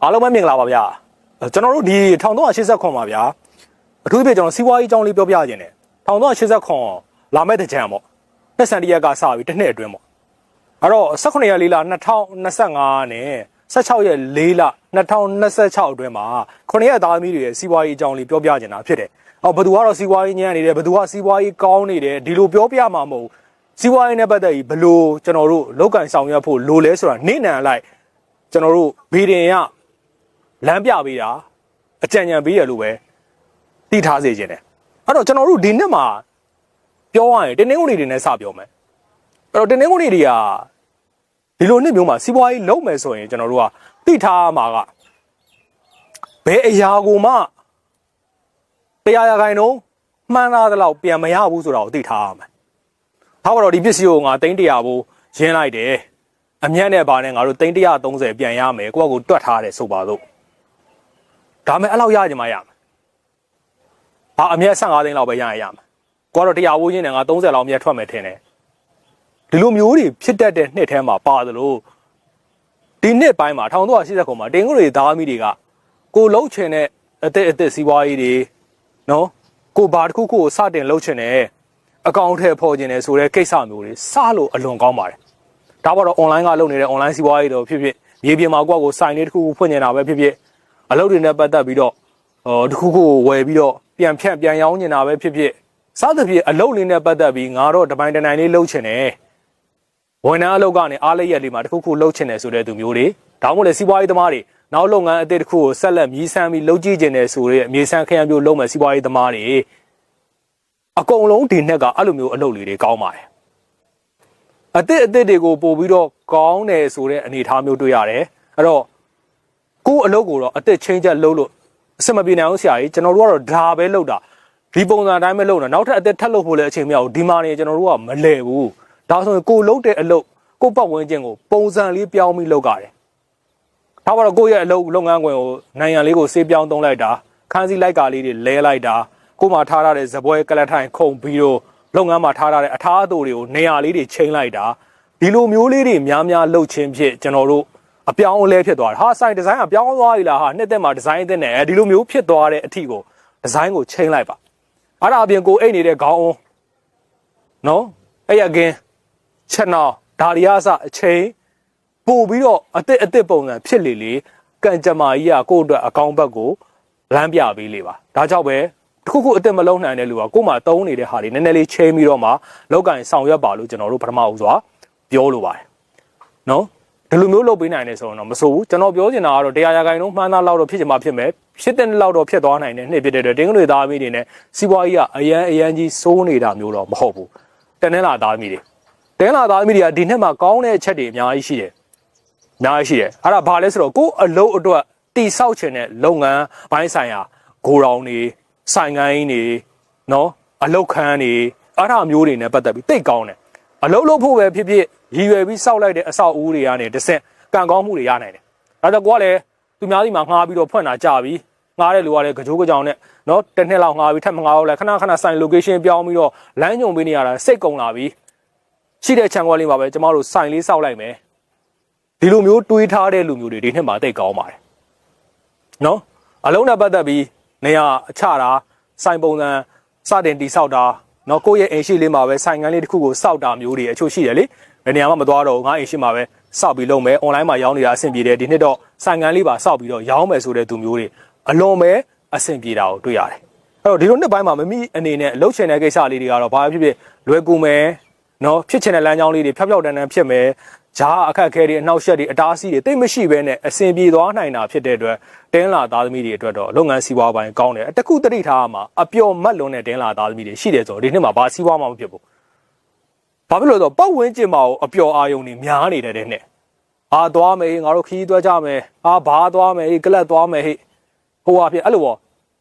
အားလုံးပဲမင်္ဂလာပါဗျာကျွန်တော်တို့ဒီ1389ပါဗျာအထူးသဖြင့်ကျွန်တော်စီးပွားရေးအကြောင်းလေးပြောပြခြင်းတယ်1389လာမဲ့တဲ့ကြံပေါ့နှစ်စံတရက်ကစပြီးတစ်နှစ်အတွင်းပေါ့အဲ့တော့18ရက်4လ2025နဲ့16ရက်4လ2026အတွင်းမှာ9ရက်သားသမီးတွေရဲ့စီးပွားရေးအကြောင်းလေးပြောပြခြင်းတာဖြစ်တယ်အော်ဘယ်သူကတော့စီးပွားရေးညံ့နေတယ်ဘယ်သူကစီးပွားရေးကောင်းနေတယ်ဒီလိုပြောပြမှာမဟုတ်စီးပွားရေးနဲ့ပတ်သက်ပြီးဘယ်လိုကျွန်တော်တို့လောက်ကန်ဆောင်ရွက်ဖို့လိုလဲဆိုတာနေနံလိုက်ကျွန်တော်တို့ဗီဒီယံလမ်းပြပေးတာအကြံဉာဏ်ပေးရလို့ပဲသိထားစေခြင်းတယ်အဲ့တော့ကျွန်တော်တို့ဒီနှစ်မှာပြောရရင်တင်းနှင်းကုန်တွေနဲ့စပြောမယ်အဲ့တော့တင်းနှင်းကုန်တွေကဒီလိုနှစ်မျိုးမှာစီးပွားရေးလုပ်မယ်ဆိုရင်ကျွန်တော်တို့ကသိထားမှာကဘယ်အရာကိုမှတရားရခိုင်တော့မှန်းသားတဲ့လောက်ပြန်မရဘူးဆိုတာကိုသိထားရမယ်ထားပါတော့ဒီပစ္စည်းကိုငါ300ဘိုးရင်းလိုက်တယ်အမြတ်နဲ့ပါနဲ့ငါတို့330ပြန်ရမယ်ကိုယ့်ကိုတွက်ထားတယ်ဆိုပါတော့ဒါမဲ့အဲ့လောက်ရကြမှာရမယ်။ဘာအမြတ်15သိန်းလောက်ပဲရရင်ရမယ်။ကိုကတော့100ဝန်းကျင်နဲ့ငါ30လောက်အမြတ်ထွက်မယ်ထင်တယ်။ဒီလိုမျိုးတွေဖြစ်တတ်တဲ့နှစ်ထဲမှာပါသလိုဒီနှစ်ပိုင်းမှာ1389မှာတင်ငွေတွေသားသမီးတွေကကိုလှုပ်ချင်တဲ့အသက်စီးပွားရေးတွေနော်ကိုဘာတစ်ခုခုကိုစတင်လှုပ်ချင်တဲ့အကောင့်ထဲပေါ်ချင်တယ်ဆိုတဲ့ကိစ္စမျိုးတွေစလို့အလွန်ကောင်းပါတယ်။ဒါကတော့ online ကလုပ်နေတဲ့ online စီးပွားရေးတွေဖြစ်ဖြစ်မြေပြင်မှာကိုယ့်ကိုစိုင်လေးတစ်ခုခုဖွင့်နေတာပဲဖြစ်ဖြစ်အလုပ်တွေနဲ့ပတ်သက်ပြီးတော့တခုခုဝယ်ပြီးတော့ပြန်ဖြန့်ပြန်ရောင်းနေတာပဲဖြစ်ဖြစ်စသဖြင့်အလုပ်လေးနဲ့ပတ်သက်ပြီးငါတော့တပိုင်းတနိုင်လေးလှုပ်ချင်တယ်ဝန်ထမ်းအလုပ်ကနေအားလျက်လေးမှာတခုခုလှုပ်ချင်တယ်ဆိုတဲ့သူမျိုးတွေဒါမှမဟုတ်လေစီးပွားရေးသမားတွေနောက်လုပ်ငန်းအသစ်တစ်ခုကိုဆက်လက်မြည်ဆန်းပြီးလုပ်ကြည့်ချင်တယ်ဆိုတဲ့အမြေဆန်းခရမ်းမျိုးလုပ်မယ်စီးပွားရေးသမားတွေအကုန်လုံးဒီနှစ်ကအဲ့လိုမျိုးအလုပ်လေးတွေကောင်းပါတယ်အသစ်တွေကိုပို့ပြီးတော့ကောင်းတယ်ဆိုတဲ့အနေအထားမျိုးတွေ့ရတယ်အဲ့တော့ကိုအလုပ်ကိုတော့အသက်ချင်းချက်လုပ်လို့အစမပြေနိုင်အောင်ဆရာကြီးကျွန်တော်တို့ကတော့ဒါပဲလုပ်တာဒီပုံစံအတိုင်းပဲလုပ်တာနောက်ထပ်အသက်ထပ်လုပ်ဖို့လည်းအချိန်မရဘူးဒီမှာနေကျွန်တော်တို့ကမလဲဘူးဒါဆိုရင်ကိုလုပ်တဲ့အလုပ်ကိုပတ်ဝန်းကျင်ကိုပုံစံလေးပြောင်းပြီးလုပ်ကြတယ်ဒါပါတော့ကိုရဲ့အလုပ်လုပ်ငန်းခွင်ကိုနိုင်ငံလေးကိုစေးပြောင်းသုံးလိုက်တာခန်းစည်းလိုက်ကာလေးတွေလဲလိုက်တာကိုမှထားထားတဲ့ဇပွဲကလတ်ထိုင်ခုံပြီးတော့လုပ်ငန်းမှာထားထားတဲ့အထားအသိုတွေကိုနေရာလေးတွေချိန်လိုက်တာဒီလိုမျိုးလေးတွေများများလှုပ်ချင်းဖြစ်ကျွန်တော်တို့အပြောင်းအလဲဖြစ်သွားတယ်ဟာဆိုင်ဒီဇိုင်းကပြောင်းသွားပြီလားဟာနှစ်သက်မှာဒီဇိုင်းအသစ်နဲ့ဒီလိုမျိုးဖြစ်သွားတဲ့အထီကိုဒီဇိုင်းကိုချိန်လိုက်ပါအဲ့ဒါအပြင်ကိုအိတ်နေတဲ့ခေါင်းအောင်နော်အဲ့ရကင်းချက်နောက်ဒါရီယာစအချိန်ပို့ပြီးတော့အစ်ပုံစံဖြစ်လေကန်ကြမာကြီးကကိုယ့်အတွက်အကောင်းဘက်ကိုလမ်းပြပေးလေပါဒါကြောင့်ပဲတခုခုအစ်မလုံးနိုင်တဲ့လူကကို့မှာတုံးနေတဲ့ဟာတွေနည်းနည်းလေးချိန်ပြီးတော့မှလောက်ကင်ဆောင်ရွက်ပါလို့ကျွန်တော်တို့ပထမဦးစွာပြောလိုပါတယ်နော်ဒီလိုမျိုးလုပ်ပေးနိုင်တယ်ဆိုတော့မဆိုဘူးကျွန်တော်ပြောချင်တာကတော့တရားရဂိုင်လုံးမှန်းသားလောက်တော့ဖြစ်ချင်မှဖြစ်မယ်ဖြစ်တဲ့လောက်တော့ဖြစ်သွားနိုင်တယ်နှစ်ဖြစ်တဲ့တင်းကလေးသားသမီးတွေနဲ့စီးပွားရေးကအရန်ကြီးစိုးနေတာမျိုးတော့မဟုတ်ဘူးတင်းနှလာသားသမီးတွေတင်းလာသားသမီးတွေကဒီနှစ်မှာကောင်းတဲ့အချက်တွေအများကြီးရှိတယ်အဲ့ဒါဘာလဲဆိုတော့ကိုယ်အလုပ်အတွက်တိဆောက်ချင်တဲ့လုပ်ငန်းဘိုင်းဆိုင်ရာဂိုရောင်တွေဆိုင်ကိုင်းတွေနော်အလုပ်ခန်းတွေအဲ့ဒါမျိုးတွေနဲ့ပတ်သက်ပြီးတိတ်ကောင်းတယ်အလုပ်လုပ်ဖို့ပဲဖြစ်ဖြစ်ရည်ရွယ်ပြီးစောက်လိုက်တဲ့အဆောက်အဦတွေကနေတစ်ဆင့်ကံကောင်းမှုတွေရနိုင်တယ်။ဒါကြောင့်ကိုကလည်းသူများစီမှာငှားပြီးတော့ဖွင့်တာကြပြီ။ငှားတဲ့လူကလည်းကြိုးကြောင်နဲ့နော်တစ်နှစ်လောက်ငှားပြီးထပ်မငှားတော့လဲခဏဆိုင် location ပြောင်းပြီးတော့လမ်းညွန်ပေးနေရတာစိတ်ကုန်လာပြီ။ရှိတဲ့ခြံခွက်လေးမှာပဲကျမတို့ဆိုင်လေးစောက်လိုက်မယ်။ဒီလိုမျိုးတွေးထားတဲ့လူမျိုးတွေဒီနှစ်မှာတိတ်ကောင်းပါတယ်။နော်အလုံးနဲ့ပတ်သက်ပြီးနေရာအချတာဆိုင်ပုံစံစတင်တိဆောက်တာနော်ကိုယ့်ရဲ့အိမ်ရှိလေးမှာပဲဆိုင်ကန်းလေးတစ်ခုကိုစောက်တာမျိုးတွေအချို့ရှိတယ်လေဘယ်နေရာမှမသွားတော့ငါအိမ်ရှိမှာပဲစောက်ပြီးလုပ်မယ် online မှာရောင်းနေတာအဆင်ပြေတယ်ဒီနှစ်တော့ဆိုင်ကန်းလေးပါစောက်ပြီးတော့ရောင်းမယ်ဆိုတဲ့သူမျိုးတွေအလွန်ပဲအဆင်ပြေတာကိုတွေ့ရတယ်အဲ့တော့ဒီလိုနှစ်ပိုင်းမှာမမိအနေနဲ့လှုပ်ချင်တဲ့ကိစ္စလေးတွေကတော့ဘာဖြစ်လွယ်ကူမယ်နော်ဖြစ်ချင်တဲ့လမ်းကြောင်းလေးတွေဖြောက်တန်းဖြစ်မယ်ဂျားအခက်အခဲတွေအနှောက်အယှက်တွေအတားအဆီးတွေတိတ်မရှိဘဲနဲ့အဆင်ပြေသွားနိုင်တာဖြစ်တဲ့အတွက်တင်းလာသားသမီးတွေအတွက်တော့လုပ်ငန်းစီးပွားပိုင်းကောင်းတယ်တခုတတိထားမှာအပျော်မတ်လွန်တဲ့တင်းလာသားသမီးတွေရှိတယ်ဆိုတော့ဒီနှစ်မှာဘာစီးပွားမှမဖြစ်ဘူးဘာဖြစ်လို့လဲဆိုတော့ပတ်ဝန်းကျင်မှာအပျော်အာယုံတွေများနေတဲ့တဲ့နဲ့သွားမယ်ငါတို့ခီးသွားကြမယ်ဘာသွားမယ်ကလပ်သွားမယ်ဟိဟိုဟာဖြစ်အဲ့လိုပေါ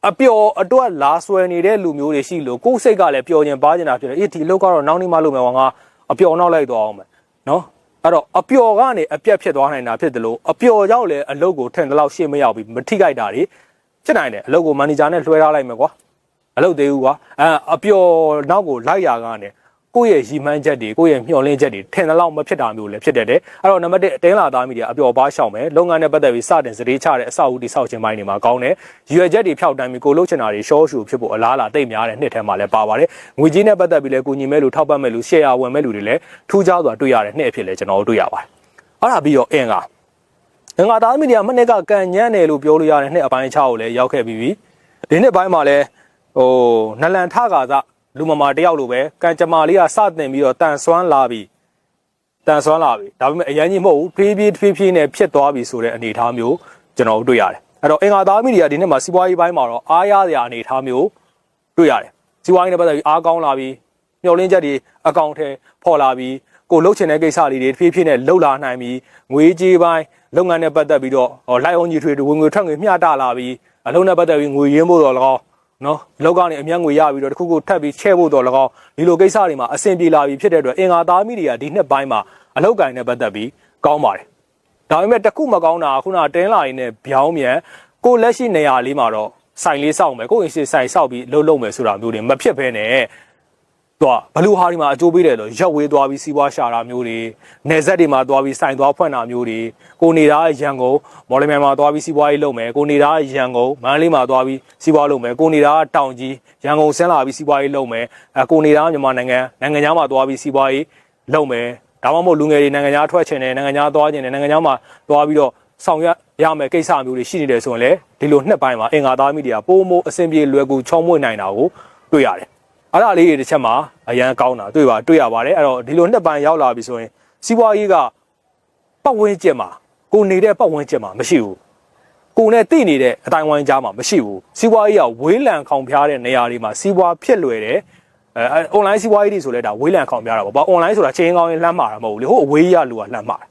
့အပျော်အတွက်လာဆွဲနေတဲ့လူမျိုးတွေရှိလို့ကိုယ်စိတ်ကလည်းပျော်ခြင်းပါခြင်းတာဖြစ်တယ်ဒီလောက်ကတော့နောက်နေ့မှလုပ်မယ်ငါအပျော်နောက်လိုက်သွားအောင်မယ်နော်အဲ့တော့အပျော်ကနေအပြက်ဖြစ်သွားနိုင်တာဖြစ်တယ်လို့အပျော်ကြောင့်လည်းအလုပ်ကိုထင်တဲ့လောက်ရှေ့မရောက်ပြီးမထိခိုက်တာတွေဖြစ်နိုင်တယ်အလုပ်ကိုမန်နေဂျာနဲ့လွှဲထားလိုက်မယ်ကွာအလုပ်သေးဘူးကွာအပျော်နောက်ကိုလိုက်ရာကနေ ကိုယ့်ရဲ့ရည်မှန်းချက်တွေကိုယ့်ရဲ့မျှော်လင့်ချက်တွေထင်သလောက်မဖြစ်တာမျိုးလည်းဖြစ်တတ်တယ်အဲ့တော့နံပါတ်1တင်းလာသားမိတွေအပျော်ပါရှောင်မယ်လုပ်ငန်းနဲ့ပတ်သက်ပြီးစတင်စတေးချတဲ့အဆောက်အဦတိဆောက်ခြင်းပိုင်းတွေမှာကောင်းတယ်ရွယ်ချက်တွေဖြောက်တန်းပြီးကိုလုပ်ချင်တာတွေရှော့ရှူဖြစ်ဖို့အလားအလာတိတ်များတဲ့နှစ်ထဲမှာလည်းပါပါတယ်ငွေကြေးနဲ့ပတ်သက်ပြီးလည်းကိုညီမဲ့လူထောက်ပံ့မဲ့လူရှယ်ယာဝင်မဲ့လူတွေလည်းထူးခြားစွာတွေ့ရတဲ့နှစ်အဖြစ်လည်းကျွန်တော်တို့တွေ့ရပါတယ်အဲ့ဒါပြီးတော့အင်္ဂါသားမိတွေကမနေ့ကကန်ညံ့တယ်လို့ပြောလို့ရတဲ့နှစ်အပိုင်း6ကိုလည်းရောက်ခဲ့ပြီးပြီဒီနှစ်ပိုင်းမှာလည်းနလန်ထကာစလူမမာတယောက်လိုပဲကံကြမ္မာလေးကစတင်ပြီးတော့တန်ဆွမ်းလာပြီဒါပေမဲ့အရင်ကြီးမဟုတ်ဘူးဖြည်းဖြည်းနဲ့ဖြစ်သွားပြီဆိုတဲ့အနေအထားမျိုးကျွန်တော်တို့တွေ့ရတယ်အဲ့တော့အင်္ဂါသားမိတွေကဒီနေ့မှာစီးပွားရေးပိုင်းမှာတော့အားရစရာအနေအထားမျိုးတွေ့ရတယ်စီးပွားရေးနဲ့ပတ်သက်ပြီးအားကောင်းလာပြီမျှော်လင့်ချက်တွေအကောင့်ထဲပေါ်လာပြီကိုလှုပ်ချင်တဲ့ကိစ္စလေးတွေဖြည်းဖြည်းနဲ့လှုပ်လာနိုင်ပြီငွေကြေးပိုင်းလုပ်ငန်းနဲ့ပတ်သက်ပြီးတော့လိုက်အောင်ကြီးထွေဝင်ငွေထွက်ငွေမျှတလာပြီအလုံးနဲ့ပတ်သက်ပြီးငွေရင်းဖို့တော့၎င်းနော်လောက်ကနေအမျက်ငွေရပြီးတော့တခုခုထပ်ပြီးချဲ့ဖို့တော့၎င်းဒီလိုကိစ္စတွေမှာအဆင်ပြေလာပြီဖြစ်တဲ့အတွက်အင်္ဂါသားမိတွေကဒီနှစ်ပိုင်းမှာအလောက်ကင်နဲ့ပတ်သက်ပြီးကောင်းပါတယ်ဒါပေမဲ့တခုမကောင်းတာခုနတင်းလာရင်းနဲ့ဗျောင်းမြန်ကိုလက်ရှိနေရာလေးမှာတော့ဆိုင်လေးစောက်မယ်ကိုရင်ရှိဆိုင်စောက်ပြီးလှုပ်မယ်ဆိုတာမျိုးတွေမဖြစ်ဘဲနဲ့တော့ဘလူဟာဒီမှာအကျိုးပေးတယ်လို့ရက်ဝေးသွားပြီးစီးပွားရှာတာမျိုးတွေနေဆက်တွေမှာသွားပြီးစိုင်သွားဖွင့်တာမျိုးတွေကိုနေတာရန်ကုန်မော်လမြိုင်မှာသွားပြီးစီးပွားရေးလုပ်မယ်ကိုနေတာရန်ကုန်မန္တလေးမှာသွားပြီးစီးပွားလုပ်မယ်ကိုနေတာတောင်ကြီးရန်ကုန်ဆင်းလာပြီးစီးပွားရေးလုပ်မယ်ကိုနေတာမြန်မာနိုင်ငံခြားမှာသွားပြီးစီးပွားရေးလုပ်မယ်ဒါမှမဟုတ်လူငယ်တွေနိုင်ငံခြားထွက်ချင်တယ်နိုင်ငံခြားသွားချင်တယ်နိုင်ငံခြားမှာသွားပြီးတော့ဆောင်ရွက်ရမယ်ကိစ္စမျိုးတွေရှိနေတယ်ဆိုရင်လေဒီလိုနှစ်ပိုင်းမှာအင်္ဂါသားမိတွေကပိုမိုအဆင်ပြေလွယ်ကူချောမွေ့နိုင်တာကိုတွေ့ရတယ်အဲ့ဒါလေးတွေတစ်ချက်မှာအရန်ကောင်းတာတွေ့ရပါတယ်အဲ့တော့ဒီလိုနှစ်ပိုင်းရောက်လာပြီဆိုရင်စီးပွားရေးကပတ်ဝန်းကျင်မှာကိုနေတဲ့ပတ်ဝန်းကျင်မှာမရှိဘူးကိုနဲ့တိနေတဲ့အတိုင်းဝိုင်းကြားမှာမရှိဘူးစီးပွားရေးကဝေးလံခေါင်ဖျားတဲ့နေရာတွေမှာစီးပွားဖြစ်လွယ်တယ်online စီးပွားရေးတွေဆိုလဲဒါဝေးလံခေါင်ဖျားတာပေါ့ online ဆိုတာချင်းကောင်းရင်လှမ်းမှာတာမဟုတ်ဘူးလေဟိုအဝေးရလူကလှမ်းမှာတယ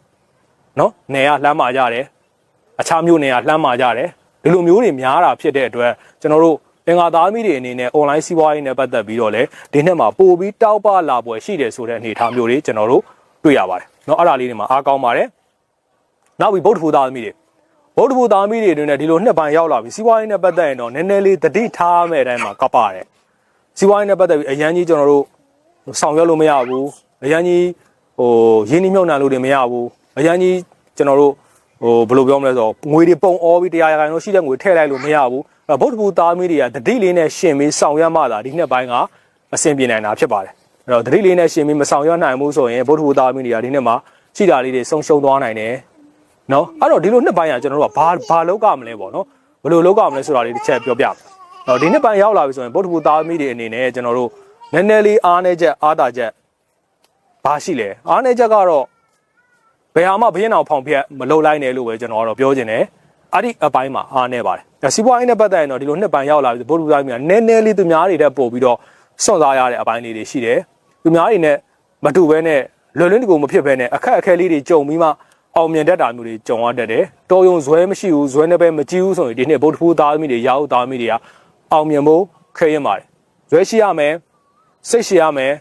်နော်နေရလှမ်းမှာကြတယ်အခြားမျိုးနေရလှမ်းမှာကြတယ်ဒီလိုမျိုးတွေများတာဖြစ်တဲ့အတွက်ကျွန်တော်တို့အင်္ဂါသားမိတွေအနေနဲ့ online စီးပွားရေးနဲ့ပတ်သက်ပြီးတော့လည်းဒီနှစ်မှာပို့ပြီးတောက်ပလာပွဲရှိတယ်ဆိုတဲ့အနေအထားမျိုးတွေကျွန်တော်တို့တွေ့ရပါတယ်เนาะအဲ့ဒါလေးတွေမှာအားကောင်းပါတယ်နောက်ပြီးဗုဒ္ဓဘုသားမိတွေအတွင်းနဲ့ဒီလိုနှစ်ပိုင်းရောက်လာပြီစီးပွားရေးနဲ့ပတ်သက်ရင်တော့နည်းနည်းလေးတတိထားမဲ့အတိုင်းမှာကပ်ပါတယ်စီးပွားရေးနဲ့ပတ်သက်ပြီးအရန်ကြီးကျွန်တော်တို့ဆောင်ရွက်လို့မရဘူးအရန်ကြီးရင်းနှီးမြှုပ်နှံလို့တွေမရဘူးအရန်ကြီးကျွန်တော်တို့ဘယ်လိုပြောမလဲဆိုတော့ငွေတွေပုံအောပြီး100 ရာခိုင်နှုန်းရှိတဲ့ငွေထည့်လိုက်လို့မရဘူးဗုဒ္ဓဘုသားမိတွေကတတိလေးနဲ့ရှင်ပြီးဆောင်ရွက်မှသာဒီနှစ်ပိုင်းကအဆင်ပြေနိုင်တာဖြစ်ပါတယ်အဲ့တော့တတိလေးနဲ့ရှင်ပြီးမဆောင်ရွက်နိုင်ဘူးဆိုရင်ဗုဒ္ဓဘုသားမိတွေကဒီနှစ်မှာရှိတာလေးတွေဆုံးရှုံးသွားနိုင်တယ်နော်အဲ့တော့ဒီလိုနှစ်ပိုင်းကကျွန်တော်တို့ကဘာလောက်ကမလဲပေါ့နော်ဘယ်လိုလောက်ကမလဲဆိုတာလေးတစ်ချက်ပြောပြမယ်တော့ဒီနှစ်ပိုင်းရောက်လာပြီဆိုရင်ဗုဒ္ဓဘုသားမိတွေအနေနဲ့ကျွန်တော်တို့နည်းနည်းလေးအားနည်းချက်အားသာချက်ဘာရှိလဲအားနည်းချက်ကတော့ဘယ်ဟာမှဘရင်အောင်ဖောင်ဖျက်မလုပ်လိုက်နဲ့လို့ပဲကျွန်တော်ကတော့ပြောချင်တယ်အဲ့ဒီအပိုင်းမှာအားနည်းပါတယ်ဒါစီးပွားရေးနဲ့ပတ်သက်ရင်တော့ဒီလိုနှစ်ပိုင်းရောက်လာပြီဗုဒ္ဓဘုရားမြတ်နည်းနည်းလေးသူများတွေတက်ပို့ပြီးတော့စွန့်စားရတဲ့အပိုင်းလေးတွေရှိတယ်သူများတွေနဲ့မတူဘဲနဲ့လွယ်လွန်းတကူမဖြစ်ဘဲနဲ့အခက်အခဲလေးတွေကြုံပြီးမှအောင်မြင်တတ်တာမျိုးတွေကြုံရတတ်တယ်တော်ယုံဇွဲမရှိဘူးဇွဲနဲ့ပဲမကြည့်ဘူးဆိုရင်ဒီနှစ်ဗုဒ္ဓဘုရားမိတွေရောက်သားမိတွေကအောင်မြင်ဖို့ခဲရင်ပါတယ်ဇွဲရှိရမယ်စိတ်ရှိရမယ်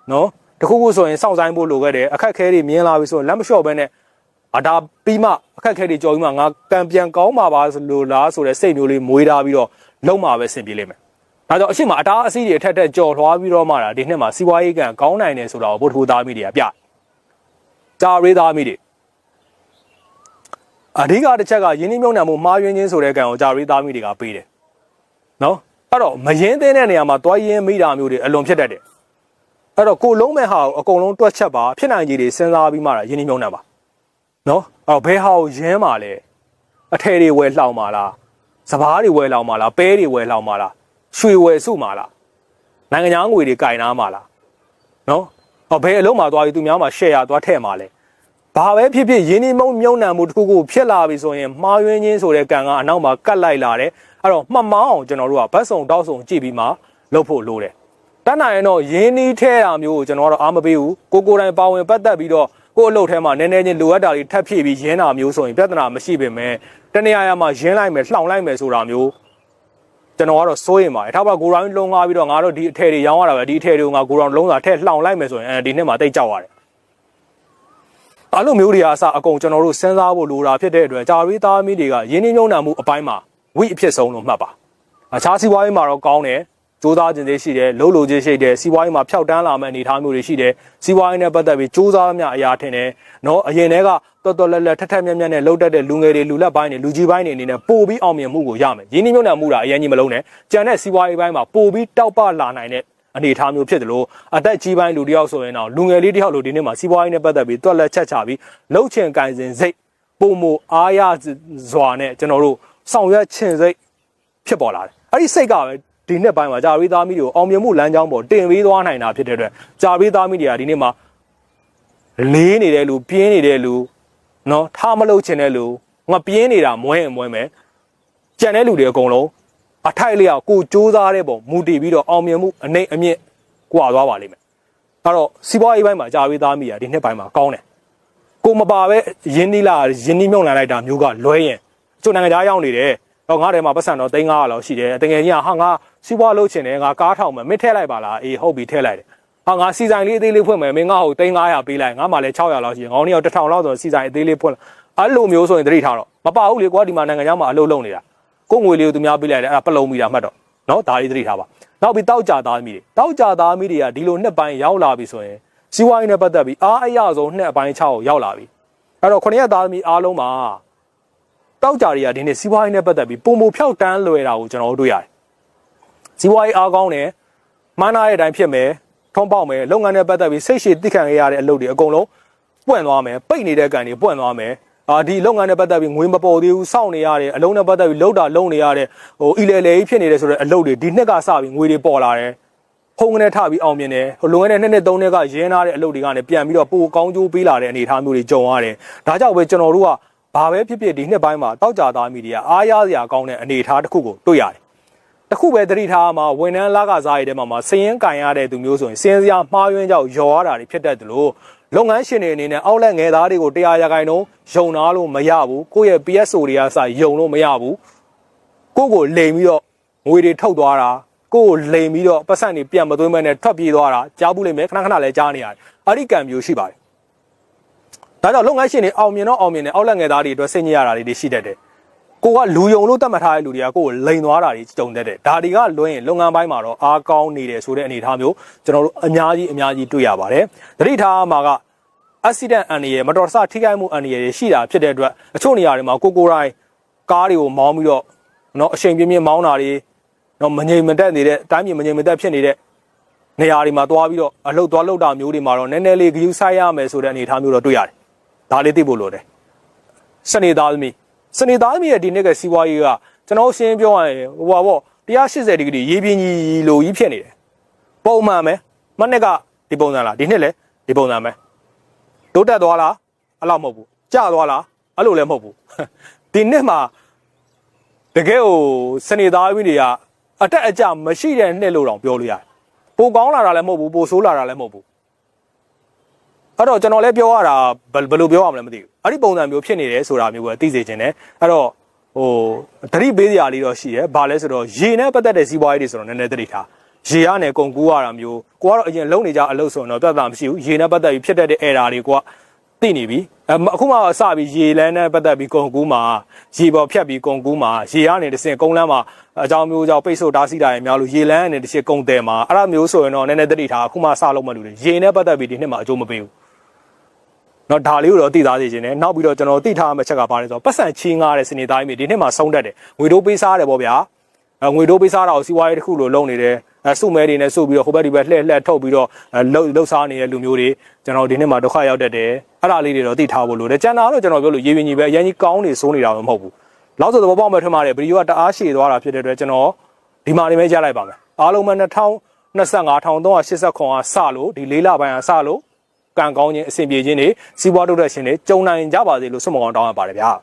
နော်တခုခုဆိုရင်စောင့်ဆိုင်ဖို့လိုခဲ့တယ်အခက်အခဲတွေမြင်လာပြီဆိုရင်လက်မလျှော့ဘဲနဲ့ဒါပြီးမှအခက်အခဲတွေကြော်ပြီးမှငါကံပြန်ကောင်းမှာပါလို့လားဆိုတဲ့စိတ်မျိုးလေးမွေးထားပြီးတော့လုံးမှာပဲဆင်ပြေလိမ့်မယ်ဒါကြောင့်အရှိမအတားအဆီးတွေထက်တက်ကြော်လွှားပြီးတော့မှဒီနှစ်မှာစီးပွားရေးကံကောင်းနိုင်တယ်ဆိုတော့ဗုဒ္ဓဘုသားမိတွေကပြဂျာရေးသားမိတွေအဓိကတစ်ချက်ကယင်းနှိမ့်မြုံနှံမှုမှားယွင်းခြင်းဆိုတဲ့ကံကိုဂျာရေးသားမိတွေကပေးတယ်နော်အဲ့တော့မရင်းသင်းတဲ့နေရာမှာတွားရင်းမိတာမျိုးတွေအလွန်ဖြစ်တတ်တယ်အဲ့တော့ကိုလုံးမဲ့ဟာကိုအကုန်လုံးတွက်ချက်ပါဖြစ်နိုင်ကြီးတွေစဉ်းစားပြီးမှယင်းနှိမ့်မြုံနှံပါနော်အဲ့တော့ဘယ်ဟာကိုရင်းမှာလဲအထည်တွေဝယ်လှောင်ပါလားစပားတွေဝယ်လှောင်ပါလားပဲတွေဝယ်လှောင်ပါလားရွှေဝယ်စုမှာလားနိုင်ငံခြားငွေတွေကင်နာမှာလားနော်ဟောဘယ်အလုံးမှာသွားပြီးသူများမှာ share သွားထည့်မှာလဲဘာပဲဖြစ်ဖြစ်ရင်းနှီးမြှုပ်နှံမှုတစ်ခုခုဖြစ်လာပြီဆိုရင်မှားယွင်းခြင်းဆိုတဲ့ကံကအနောက်မှာကတ်လိုက်လာတယ်အဲ့တော့မှတ်မောင်းအောင်ကျွန်တော်တို့ကဘတ်စုံတောက်စုံကြည့်ပြီးမှလုပ်ဖို့လိုတယ်တတ်နိုင်ရင်တော့ရင်းနှီးထဲတာမျိုးကိုကျွန်တော်ကတော့အားမပေးဘူးကိုယ်တိုင်ပါဝင်ပတ်သက်ပြီးတော့ကိုယ်အလုပ်ထဲမှာနည်းနည်းချင်းလိုအပ်တာတွေထပ်ဖြည့်ပြီးရင်းတာမျိုးဆိုရင်ပြဿနာမရှိပေမဲ့တနေရာမှာရင်းလိုက်မယ်လှောင်လိုက်မယ်ဆိုတာမျိုးကျွန်တော်ကတော့စိုးရင်ပါတယ်ထားပါကိုယ်တိုင်လုံးကားပြီးတော့ငါတို့ဒီအထည်တွေရောင်းရတာပဲဒီအထည်တွေကိုငါကိုယ်တိုင်လုံးစာထည့်လှောင်လိုက်မယ်ဆိုရင်ဒီနှစ်မှာတိတ်ကြောက်ရတယ်အဲ့လိုမျိုးတွေအစအကုန်ကျွန်တော်တို့စဉ်းစားဖို့လိုတာဖြစ်တဲ့အတွက်ဂျာရီသားမီးတွေကရင်းနှီးမြှုပ်နှံမှုအပိုင်းမှာဝိအဖြစ်ဆုံးလို့မှတ်ပါအခြားစီးပွားရေးမှာတော့ကောင်းတယ် စူးစမ်းခြင်းတွေရှိတယ်လှုပ်လို့ခြင်းရှိတယ်စီးပွားရေးမှာဖျောက်တန်းလာမဲ့အနေအထားမျိုးတွေရှိတယ်စီးပွားရေးနဲ့ပတ်သက်ပြီးစူးစမ်းများအရာထင်တယ်နော်အရင်တည်းကတော်တော်လက်လက်ထက်ထက်မြက်မြက်နဲ့လှုပ်တတ်တဲ့လူငယ်တွေလူလက်ပိုင်းတွေလူကြီးပိုင်းတွေအနေနဲ့ပို့ပြီးအောင်မြင်မှုကိုရမယ်ရင်းနှီးမြှုပ်နှံမှုတာအရင်ကြီးမလုံးနဲ့ကြံတဲ့စီးပွားရေးပိုင်းမှာပို့ပြီးတောက်ပလာနိုင်တဲ့အနေအထားမျိုးဖြစ်တယ်လို့အသက်ကြီးပိုင်းလူတယောက်ဆိုရင်တော့လူငယ်လေးတယောက်လိုဒီနေ့မှာစီးပွားရေးနဲ့ပတ်သက်ပြီးတွက်လက်ချက်ချပြီးလှုပ်ချင်ကန်စင်စိတ်ပုံမအားရစွာနဲ့ကျွန်တော်တို့ဆောင်ရွက်ချင်စိတ်ဖြစ်ပေါ်လာတယ်အဲ့ဒီစိတ်ကပဲဒီနှစ်ပိုင်းမှာဂျာရီသားမီတွေကိုအောင်မြင်မှုလမ်းကြောင်းပေါ်တင်ပေးသွားနိုင်တာဖြစ်တဲ့အတွက်ဂျာရီသားမီတွေကဒီနေ့မှာလေးနေတဲ့လူပြင်းနေတဲ့လူနော်ထားမလို့ချင်တဲ့လူငါပြင်းနေတာမွဲရင်မွဲမယ်ကြံတဲ့လူတွေအကုန်လုံးအထိုက်လျောက်ကိုစူးစမ်းတဲ့ပုံမူတည်ပြီးတော့အောင်မြင်မှုအနှိမ့်အမြင့်ကွာသွားပါလိမ့်မယ်အဲ့တော့စီးပွားရေးပိုင်းမှာဂျာရီသားမီကဒီနှစ်ပိုင်းမှာကောင်းတယ်ကိုမပါပဲရင်းနှီးမြုံလိုက်တာမျိုးကလွဲရင်ကျိုးနိုင်ငံသားရောက်နေတယ်တော့ငါးထဲမှာပတ်စံတော့300လောက်ရှိတယ်တကယ်ကြီးကဟာငါစီးပွားလုပ်ချင်တယ်ငါကားထောင်မယ်မင်းထည့်လိုက်ပါလားအေးဟုတ်ပြီထည့်လိုက်တယ်ဟာငါစီဆိုင်လေးအသေးလေးဖွင့်မယ်မင်းငါ့ကို300ပေးလိုက်ငါမှလည်း600လောက်ရှိတယ်ငေါင်းနေတော့1000လောက်ဆိုစီဆိုင်အသေးလေးဖွင့်အဲ့လိုမျိုးဆိုရင်တတိထားတော့မပါဘူးလေကွာဒီမှာနိုင်ငံခြားမှာအလုပ်လုပ်နေတာကိုငွေလေးကိုသူများပေးလိုက်တယ်အဲ့ဒါပလုံမိတာမှတ်တော့နော်ဒါလေးတတိထားပါနောက်ပြီးတောက်ကြသားမိတွေကဒီလိုနှစ်ပိုင်းရောက်လာပြီဆိုရင်စီးပွားရေးနဲ့ပတ်သက်ပြီးအားအရဆုံးနှစ်အပိုင်း6ကိုရောက်လာပြီအဲ့တော့9ရက်သားသမီးအားလုံးမှာတောက်ကြတွေကဒီနေ့စီးပွားရေးနဲ့ပတ်သက်ပြီးပုံမဖြောက်တန်းလွယ်တာကိုကျွန်တော်တို့တွေ့ရတယ်စီးပွားရေးအားကောင်းတယ်မှန်းထားတဲ့အတိုင်းဖြစ်မယ်ထုံးပေါက်မယ်လုပ်ငန်းနဲ့ပတ်သက်ပြီးစိတ်ရှည်သိခံရတဲ့အလုပ်တွေအကုန်လုံးပွင့်သွားမယ်ပိတ်နေတဲ့ကန်တွေပွင့်သွားမယ်ဒီလုပ်ငန်းနဲ့ပတ်သက်ပြီးငွေမပေါ်သေးဘူးစောင့်နေရတယ်အလုံးနဲ့ပတ်သက်ပြီးလုံးနေရတဲ့အီလေလေကြီးဖြစ်နေတဲ့ဆိုတဲ့အလုပ်တွေဒီနှစ်ကစပြီးငွေတွေပေါ်လာတယ်ဖုန်းကနေထပြီးအောင်မြင်တယ်လွန်ခဲ့တဲ့2နှစ်3နှစ်ကရင်းထားတဲ့အလုပ်တွေကနေပြန်ပြီးတော့ပိုကောင်းကျိုးပေးလာတဲ့အနေအထားမျိုးတွေကြုံရတယ်ဒါကြောင့်ပဲကျွန်တော်တို့ကဘာပဲဖြစ်ဖြစ်ဒီနှစ်ပိုင်းမှာတောက်ကြသားမိတွေကအားရစရာကောင်းတဲ့အနေအထားတစ်ခုကိုတွေ့ရတယ်တစ်ခုပဲသတိထားမှာဝန်ထမ်းလကစားရတဲ့မှာစည်ရင်းကန်ရတဲ့သူမျိုးဆိုရင်စင်စရာမှားယွင်းကြောက်ရော်ရတာတွေဖြစ်တတ်တယ်လို့လုပ်ငန်းရှင်တွေအနေနဲ့အောက်လက်ငယ်သားတွေကို100ရာခိုင်နှုန်းယုံနာလို့မရဘူးကိုယ့်ရဲ့ PSO တွေကစယုံလို့မရဘူးကိုလိမ်ပြီးတော့ငွေတွေထုတ်သွားတာကိုလိမ်ပြီးတော့ပတ်စံတွေပြန်မသွင်းမဲနဲ့ထွက်ပြေးသွားတာကြားဘူးလိမ့်မယ်ခဏလည်းကြားနေရတယ်အဲ့ဒီကံမျိုးရှိပါတယ်ဒါကြောင့်လုပ်ငန်းရှင်တွေအောင်မြင်တယ်အောက်လက်ငယ်သားတွေအတွက်စိတ်ညစ်ရတာတွေရှိတတ်တယ်ကိုကလူယုံလို့တတ်မှတ်ထားတဲ့လူတွေကကိုလိမ်သွားတာတွေကြုံတတ်တယ်ဒါတွေကလွှဲရင်လုပ်ငန်းပိုင်းမှာတော့အားကောင်းနေတယ်ဆိုတဲ့အနေအထားမျိုးကျွန်တော်တို့အများကြီးတွေ့ရပါတယ်သတိထားမှာက accident အန္တရာယ်မတော်တဆထိခိုက်မှုအန္တရာယ်တွေရှိတာဖြစ်တဲ့အတွက်အချို့နေရာတွေမှာကိုတိုင်းကားတွေကိုမောင်းပြီးတော့နော်အချိန်ပြင်းမောင်းတာတွေနော်မငြိမ်မသက်နေတဲ့တိုင်းပြည်မငြိမ်မသက်ဖြစ်နေတဲ့နေရာတွေမှာတွားပြီးတော့အလှုပ်သွားလှုပ်တာမျိုးတွေမှာတော့နည်းနည်းလေးဂရုစိုက်ရမယ်ဆိုတဲ့အနေအထားမျိုးတော့တွေ့ရတယ်ဒါလေးသိဖို့လိုတယ်စနေသားသမီးရဲ့ဒီနေ့ကစီးပွားရေးကကျွန်တော်ရှင်းပြောရရင်ဟိုပါပေါ့180ဒီဂရီရေပြင်းကြီးလိုကြီးဖြစ်နေတယ်ပုံမှန်ပဲမနေ့ကဒီပုံစံလားဒီနှစ်လည်းဒီပုံစံပဲတိုးတက်သွားလားအဲ့လောက်မဟုတ်ဘူးကျသွားလားအဲ့လိုလည်းမဟုတ်ဘူးဒီနှစ်မှာတကယ်ကိုစနေသားသမီးတွေကအတက်အကျမရှိတဲ့နှစ်လို့တောင်ပြောလို့ရတယ်ပိုကောင်းလာတာလည်းမဟုတ်ဘူးပိုဆိုးလာတာလည်းမဟုတ်ဘူးအဲ့တော့ကျွန်တော်လည်းပြောရတာဘယ်လိုပြောရမလဲမသိဘူးအဲ့ဒီပုံစံမျိုးဖြစ်နေတယ်ဆိုတာမျိုးပဲသိစေချင်တယ်အဲ့တော့သတိပေးစရာလေးတော့ရှိတယ်ဘာလဲဆိုတော့ရေနဲ့ပတ်သက်တဲ့စီးပွားရေးတွေဆိုတော့နည်းနည်းသတိထားရေကနေကုန်ကူးရတာမျိုးကိုကတော့အရင်လုံနေကြအလုပ်ဆိုတော့ပြဿနာမရှိဘူးရေနဲ့ပတ်သက်ပြီးဖြစ်တတ်တဲ့ error တွေကိုကသိနေပြီအခုမှစပြီးရေလန်းနဲ့ပတ်သက်ပြီးကုန်ကူးမှာရေပေါ်ဖြတ်ပြီးကုန်ကူးမှာရေကနေတစ်ဆင့်ကုန်းလမ်းမှာအကြောင်းမျိုးကြောင့်ပိတ်ဆို့တားဆီးတာတွေများလို့ရေလန်းကနေတစ်ချက်ကုန်တယ်မှာအဲ့ဒါမျိုးဆိုရင်တော့နည်းနည်းသတိထားအခုမှစလို့မလို့လေရေနဲ့ပတ်သက်ပြီးဒီနှစ်မှာအကျိုးမပေးဘူးနော်ဒါလေးကိုတော့သိသားစေချင်တယ်နောက်ပြီးတော့ကျွန်တော်သိထားရမယ့်ချက်ကဘာလဲဆိုတော့ပတ်စံချင်းငားတဲ့စနေသားကြီးဒီနှစ်မှာဆုံးတတ်တယ်ငွေတိုးပေးစားရတယ်ပေါ့ဗျာငွေတိုးပေးစားတာကိုစီးပွားရေးတစ်ခုလိုလုပ်နေတယ်စုမဲတွေနဲ့စုပြီးတော့ဟိုဘက်ဒီဘက်လှည့်ထုတ်ပြီးတော့လှုပ်စားနေတဲ့လူမျိုးတွေကျွန်တော်ဒီနှစ်မှာဒုက္ခရောက်တတ်တယ်အဲ့ဒါလေးတွေတော့သိထားဖို့လိုတယ်ကျန်တာတော့ကျွန်တော်ပြောလို့ရေပြင်ကြီးပဲအရင်ကြီးကောင်းနေစိုးနေတာမဟုတ်ဘူးလောက်ဆိုသဘောပေါက်မဲ့ထွန်းပါတယ်ဗီဒီယိုကတအားရှည်သွားတာဖြစ်တဲ့အတွက်ကျွန်တော်ဒီမှာနေမဲကြားလိုက်ပါမယ်အားလုံးပဲ2025 1389ကစလို့ဒီ4လပိုင်းကစလို့ကံကောင်းခြင်းအဆင်ပြေခြင်းတွေစီးပွားတိုးတက်ခြင်းတွေကြုံနိုင်ကြပါစေလို့ဆုမကောင်းတောင်းရပါတယ်ဗျာ